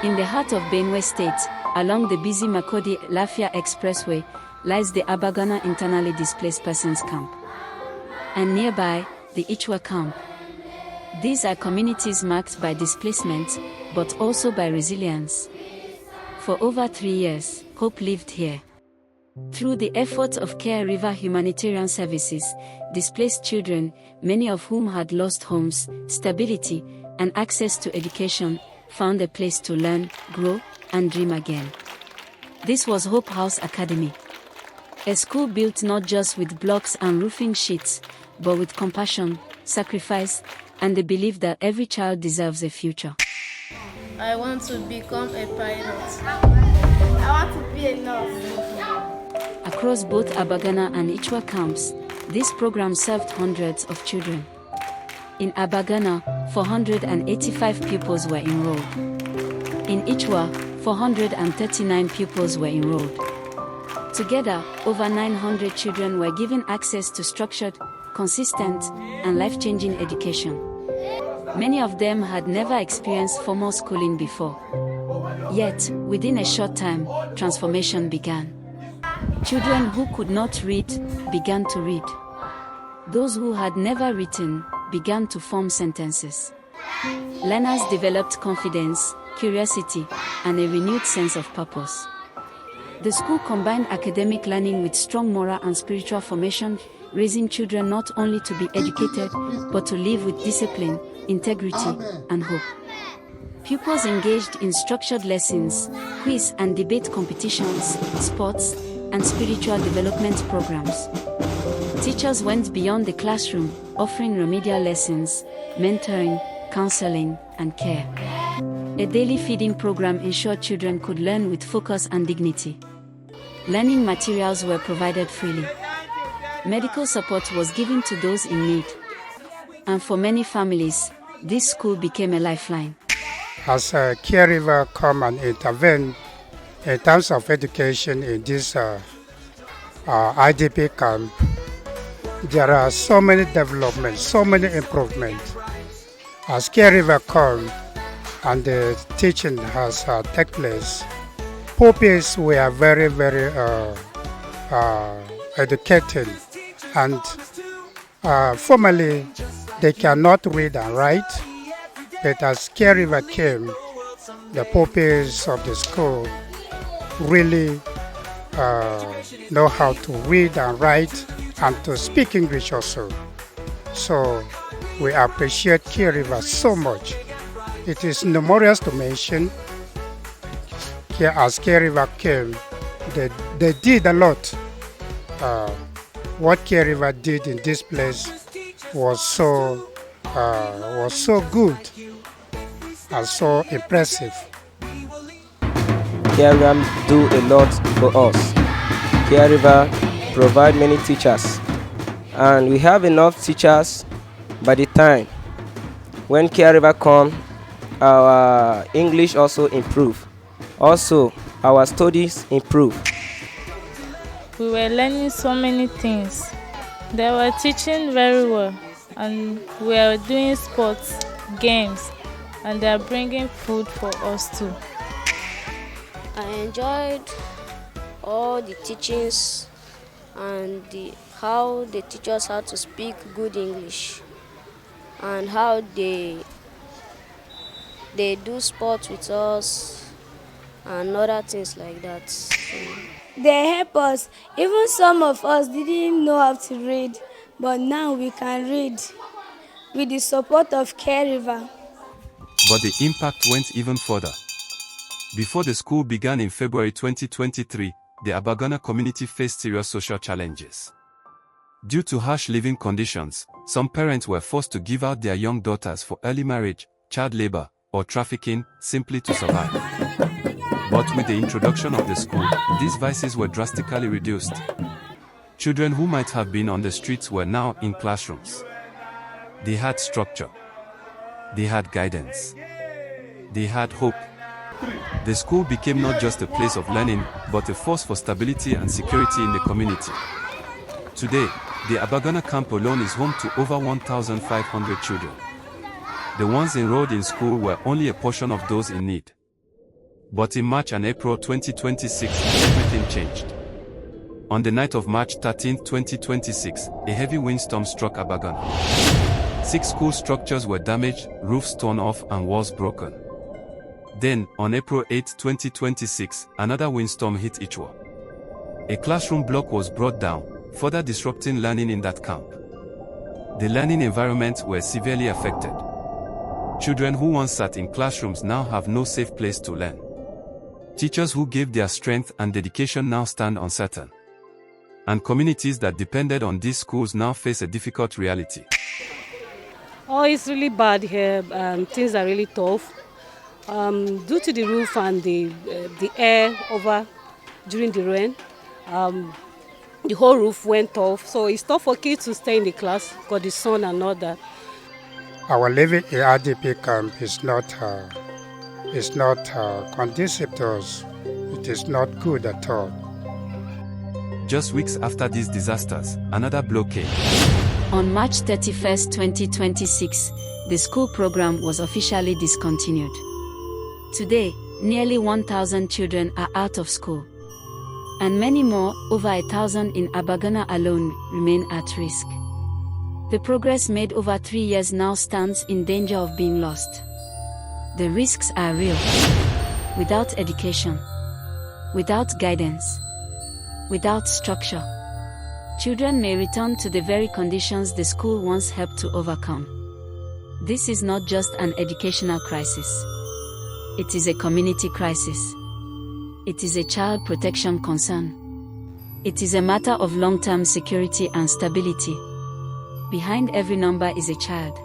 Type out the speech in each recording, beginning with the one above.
In the heart of Benue State, along the busy Makodi-Lafia Expressway, lies the Abagena internally displaced persons camp. And nearby, the Ichwa camp. These are communities marked by displacement, but also by resilience. For over 3 years, hope lived here. Through the efforts of Care River Humanitarian Services, displaced children, many of whom had lost homes, stability, and access to education, found a place to learn, grow, and dream again. This was Hope House Academy. A school built not just with blocks and roofing sheets, but with compassion, sacrifice, and the belief that every child deserves a future. I want to become a pilot. I want to be a nurse. Across both Abagena and Ichwa camps, this program served hundreds of children. In Abagena, 485 pupils were enrolled. In Ichwa, 439 pupils were enrolled. Together, over 900 children were given access to structured, consistent, and life-changing education. Many of them had never experienced formal schooling before. Yet, within a short time, transformation began. Children who could not read began to read. Those who had never written began to form sentences. Learners developed confidence, curiosity, and a renewed sense of purpose. The school combined academic learning with strong moral and spiritual formation, raising children not only to be educated, but to live with discipline, integrity, and hope. Pupils engaged in structured lessons, quiz and debate competitions, sports, and spiritual development programs. Teachers went beyond the classroom, offering remedial lessons, mentoring, counseling, and care. A daily feeding program ensured children could learn with focus and dignity. Learning materials were provided freely. Medical support was given to those in need. And for many families, this school became a lifeline. As Care River come and intervene in terms of education in this IDP camp, there are so many developments, so many improvements. As Care River come and the teaching has taken place, pupils were very, very educated, and formerly they cannot read and write, but as Care River came, the pupils of the school really know how to read and write and to speak English also. So we appreciate Care River so much. It is numerous to mention. As Care River came, they did a lot. What Care River did in this place was so good and so impressive. Care River do a lot for us. Care River provide many teachers, and we have enough teachers. By the time when Care River come, our English also improve. Also, our studies improve. We were learning so many things. They were teaching very well, and we were doing sports, games, and they are bringing food for us too. I enjoyed all the teachings and how they teach us how to speak good English, and how they do sports with us and other things like that. They help us. Even some of us didn't know how to read, but now we can read with the support of Care River. But the impact went even further. Before the school began in February 2023, the Abagena community faced serious social challenges. Due to harsh living conditions, some parents were forced to give out their young daughters for early marriage, child labor, or trafficking, simply to survive. But with the introduction of the school, these vices were drastically reduced. Children who might have been on the streets were now in classrooms. They had structure. They had guidance. They had hope. The school became not just a place of learning, but a force for stability and security in the community. Today, the Abagena camp alone is home to over 1,500 children. The ones enrolled in school were only a portion of those in need. But in March and April 2026, everything changed. On the night of March 13, 2026, a heavy windstorm struck Abagena. 6 school structures were damaged, roofs torn off and walls broken. Then, on April 8, 2026, another windstorm hit Ichwa. A classroom block was brought down, further disrupting learning in that camp. The learning environment were severely affected. Children who once sat in classrooms now have no safe place to learn. Teachers who gave their strength and dedication now stand uncertain. And communities that depended on these schools now face a difficult reality. Oh, it's really bad here. Things are really tough. Due to the roof and the air over during the rain, the whole roof went off. So it's tough for kids to stay in the class because the sun and all that. Our living in RDP camp is not conducive to us. It is not good at all. Just weeks after these disasters, another blow came. On March 31, 2026, the school program was officially discontinued. Today, nearly 1,000 children are out of school. And many more, over 1,000 in Abagena alone, remain at risk. The progress made over 3 years now stands in danger of being lost. The risks are real. Without education, without guidance, without structure, children may return to the very conditions the school once helped to overcome. This is not just an educational crisis. It is a community crisis. It is a child protection concern. It is a matter of long-term security and stability. Behind every number is a child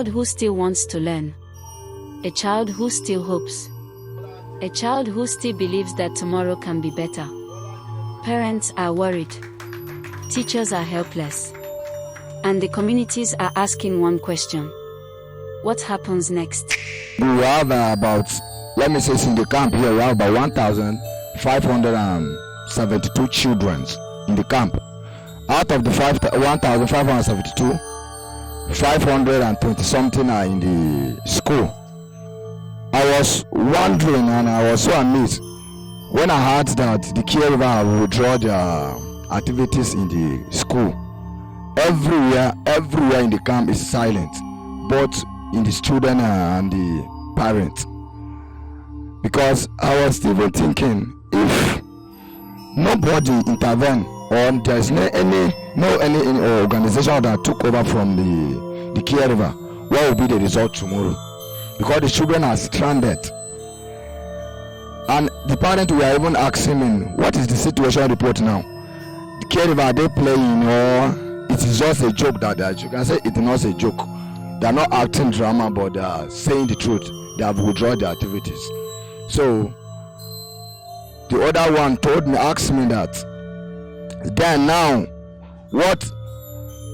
who still wants to learn, a child who still hopes, a child who still believes that tomorrow can be better. Parents are worried. Teachers are helpless. And the communities are asking one question: what happens next? We have about, let me say, in the camp here, we have about 1,572 children in the camp. Out of the 1,572, 520 something are in the school. I was wondering and I was so amazed when I heard that the Care River will withdraw their activities in the school. Everywhere in the camp is silent, both in the student and the parent. Because I was even thinking, if nobody intervened or there's no any organization that took over from the Care River, what will be the result tomorrow? Because the children are stranded. And the parent were even asking me, what is the situation report now? The Care River, are they playing or it is just a joke that they are joking? I say it is not a joke. They are not acting drama, but they are saying the truth. They have withdrawn their activities. So the other one asked me that then now what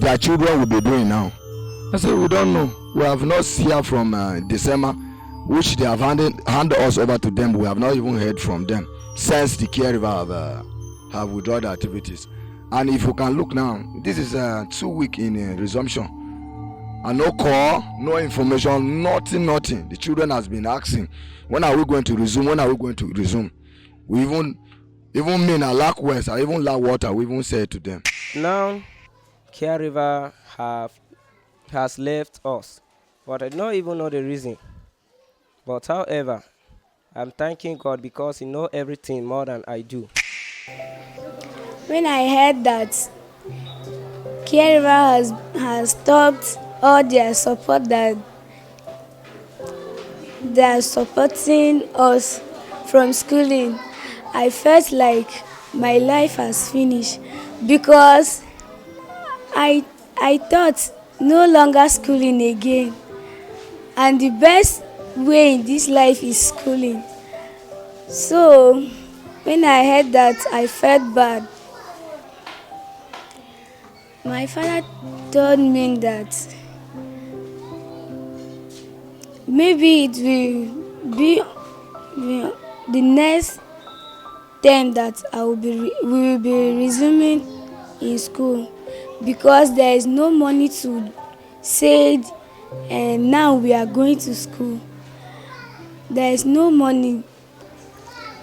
their children will be doing now. I said we don't know. We have not heard from December, which they have handed us over to them. We have not even heard from them since the Care River have withdrawn their activities. And if you can look now, this is 2 weeks in resumption. And no call, no information, nothing. The children has been asking, when are we going to resume? When are we going to resume? We even mean I lack words, I even lack water, we even say to them. Now, Care River has left us, but I don't even know the reason. But however, I'm thanking God because He knows everything more than I do. When I heard that Care River has stopped all their support that they are supporting us from schooling, I felt like my life has finished because I thought no longer schooling again, and the best way in this life is schooling. So when I heard that, I felt bad. My father told me that maybe it will be the next term that we will be resuming in school, because there is no money to say and now we are going to school. there is no money.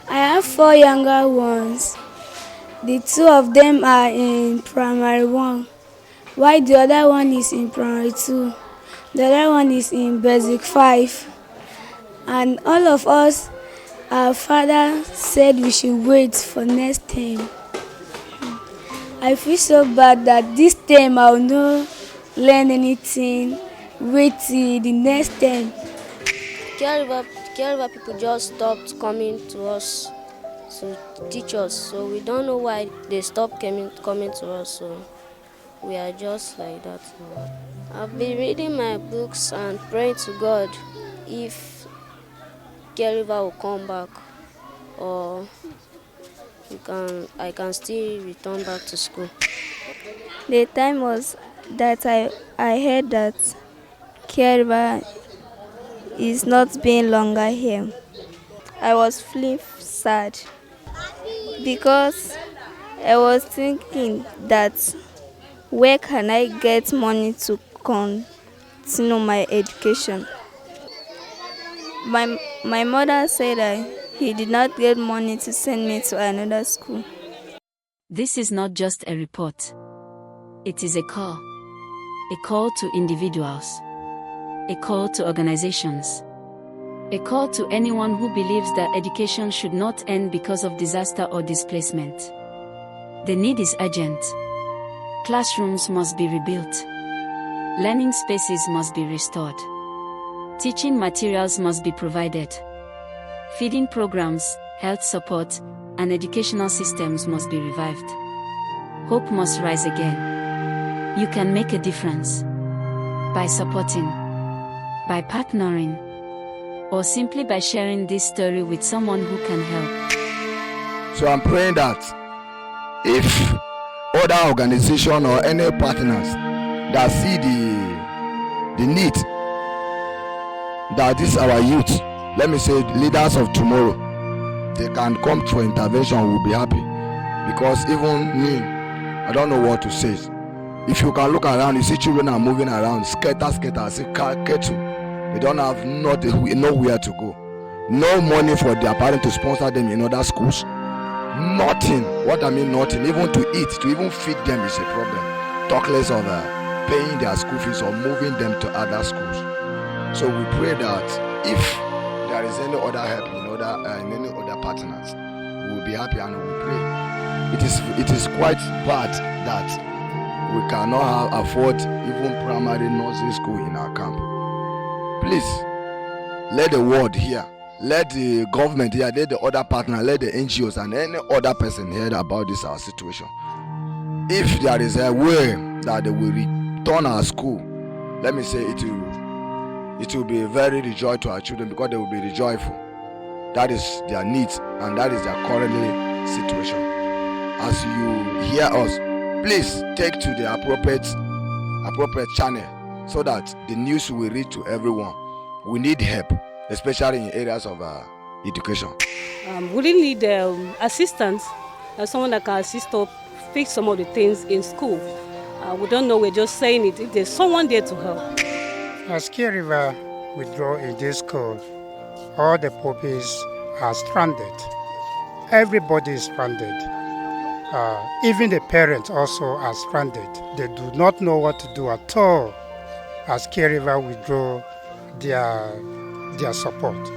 I have 4 younger ones. The 2 of them are in primary 1, while the other one is in primary 2. The other one is in basic 5. And all of us, our father said we should wait for next term. I feel so bad that this term I will not learn anything. Wait till the next term. Care people just stopped coming to us to teach us, so we don't know why they stopped coming to us, so we are just like that now. I've been reading my books and praying to God if Care will come back, or I can still return back to school. The time was that I heard that Care is not being longer here. I was feeling sad because I was thinking that where can I get money to continue my education. My mother said that he did not get money to send me to another school. This is not just a report. It is a call to individuals, a call to organizations, a call to anyone who believes that education should not end because of disaster or displacement. The need is urgent. Classrooms must be rebuilt. Learning spaces must be restored. Teaching materials must be provided. Feeding programs, health support, and educational systems must be revived. Hope must rise again. You can make a difference by supporting, by partnering, or simply by sharing this story with someone who can help. So I'm praying that if other organization or any partners that see the need that this our youth, let me say leaders of tomorrow, they can come for intervention, we'll be happy. Because even me, I don't know what to say. If you can look around, you see children are moving around, scatter, see kettle. They don't have nowhere to go. No money for their parents to sponsor them in other schools. Nothing. What I mean nothing. Even to eat, to even feed them is a problem. Talk less of paying their school fees or moving them to other schools. So we pray that if there is any other help in any other partners, we will be happy and we will pray. It is quite bad that we cannot afford even primary nursery school in our camp. Please, let the world hear, let the government hear, let the other partner, let the NGOs and any other person hear about this our situation. If there is a way that they will return our school, let me say it will be very rejoice to our children, because they will be joyful. That is their needs and that is their current situation. As you hear us, please take to the appropriate channel so that the news will reach to everyone. We need help, especially in areas of education. We really need assistance, someone that can assist us fix some of the things in school. We don't know, we're just saying it. If there's someone there to help. As Care River withdraw in this school, all the pupils are stranded. Everybody is stranded. Even the parents also are stranded. They do not know what to do at all as Care River withdraw their support.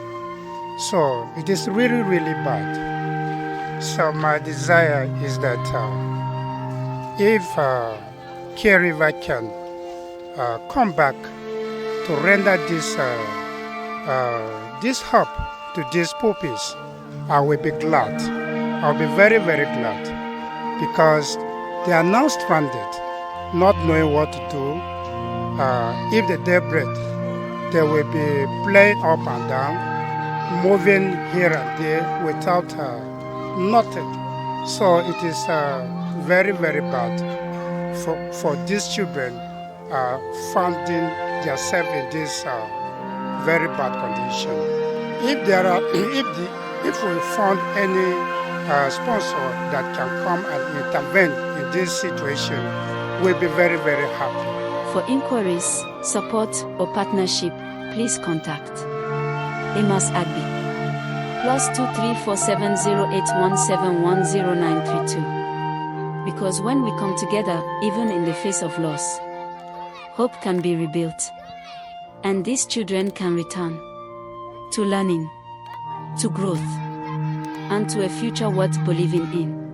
So it is really, really bad. So my desire is that if Care River can come back to render this help to these pupils, I will be glad. I'll be very, very glad. Because they are now stranded, not knowing what to do. If the day breaks, they will be playing up and down, moving here and there without nothing. So it is very, very bad for these children finding themselves in this very bad condition. If we found any sponsor that can come and intervene in this situation, we'll be very, very happy. For inquiries, support, or partnership, please contact Amos Agbi. +2347081710932. Because when we come together, even in the face of loss, hope can be rebuilt. And these children can return to learning, to growth, and to a future worth believing in.